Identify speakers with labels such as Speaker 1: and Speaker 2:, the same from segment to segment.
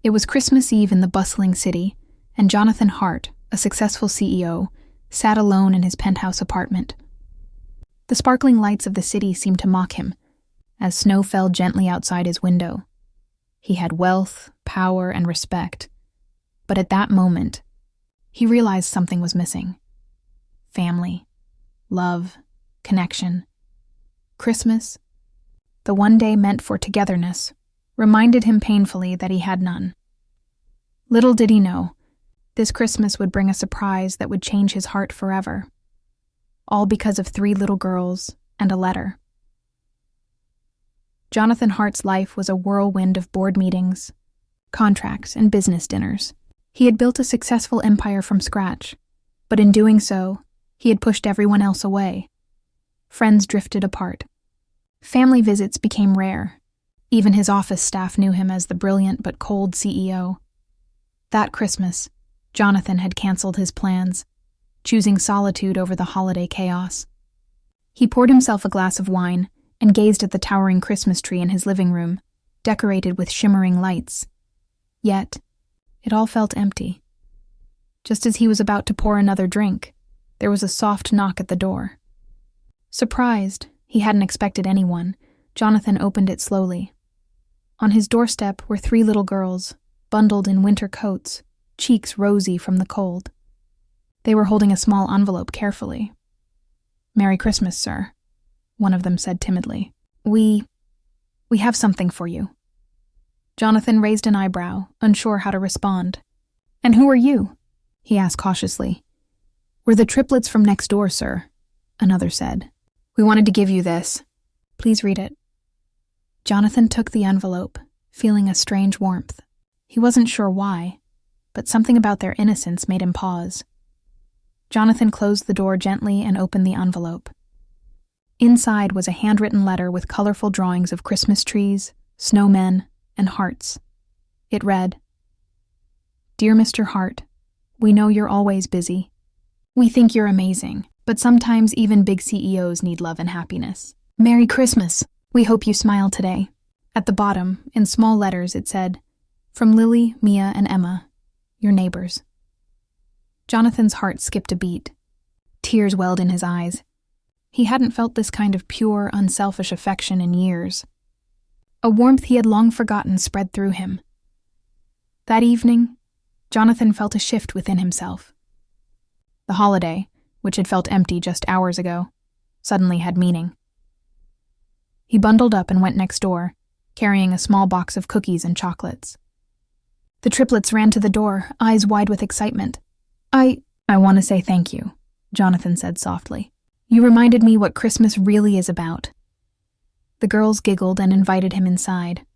Speaker 1: It was Christmas Eve in the bustling city, and Jonathan Hart, a successful CEO, sat alone in his penthouse apartment. The sparkling lights of the city seemed to mock him, as snow fell gently outside his window. He had wealth, power, and respect, but at that moment, he realized something was missing. Family, love, connection. Christmas, the one day meant for togetherness, reminded him painfully that he had none. Little did he know, this Christmas would bring a surprise that would change his heart forever. All because of 3 little girls and a letter. Jonathan Hart's life was a whirlwind of board meetings, contracts, and business dinners. He had built a successful empire from scratch, but in doing so, he had pushed everyone else away. Friends drifted apart. Family visits became rare. Even his office staff knew him as the brilliant but cold CEO. That Christmas, Jonathan had canceled his plans, choosing solitude over the holiday chaos. He poured himself a glass of wine and gazed at the towering Christmas tree in his living room, decorated with shimmering lights. Yet, it all felt empty. Just as he was about to pour another drink, there was a soft knock at the door. Surprised, he hadn't expected anyone, Jonathan opened it slowly. On his doorstep were 3 little girls, bundled in winter coats, cheeks rosy from the cold. They were holding a small envelope carefully. "Merry Christmas, sir," one of them said timidly. We have something for you." Jonathan raised an eyebrow, unsure how to respond. "And who are you?" he asked cautiously. "We're the Triplets from next door, sir," another said. "We wanted to give you this. Please read it." Jonathan took the envelope, feeling a strange warmth. He wasn't sure why, but something about their innocence made him pause. Jonathan closed the door gently and opened the envelope. Inside was a handwritten letter with colorful drawings of Christmas trees, snowmen, and hearts. It read, "Dear Mr. Hart, we know you're always busy. We think you're amazing, but sometimes even big CEOs need love and happiness. Merry Christmas! We hope you smile today." At the bottom, in small letters, it said, "From Lily, Mia, and Emma, your neighbors." Jonathan's heart skipped a beat. Tears welled in his eyes. He hadn't felt this kind of pure, unselfish affection in years. A warmth he had long forgotten spread through him. That evening, Jonathan felt a shift within himself. The holiday, which had felt empty just hours ago, suddenly had meaning. He bundled up and went next door, carrying a small box of cookies and chocolates. The Triplets ran to the door, eyes wide with excitement. I want to say thank you," Jonathan said softly. "You reminded me what Christmas really is about." The girls giggled and invited him inside.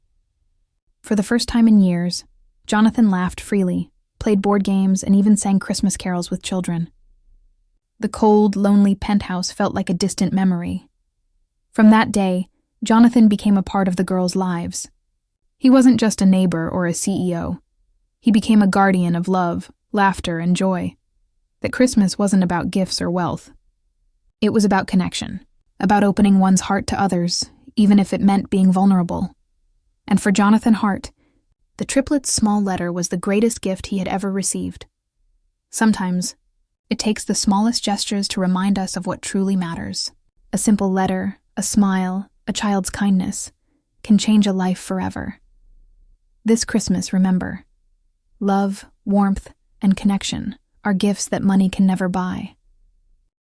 Speaker 1: For the first time in years, Jonathan laughed freely, played board games, and even sang Christmas carols with children. The cold, lonely penthouse felt like a distant memory. From that day, Jonathan became a part of the girls' lives. He wasn't just a neighbor or a CEO. He became a guardian of love, laughter, and joy. That Christmas wasn't about gifts or wealth. It was about connection, about opening one's heart to others, even if it meant being vulnerable. And for Jonathan Hart, the Triplets' small letter was the greatest gift he had ever received. Sometimes, it takes the smallest gestures to remind us of what truly matters. A simple letter, a smile, a child's kindness, can change a life forever. This Christmas, remember, love, warmth, and connection are gifts that money can never buy.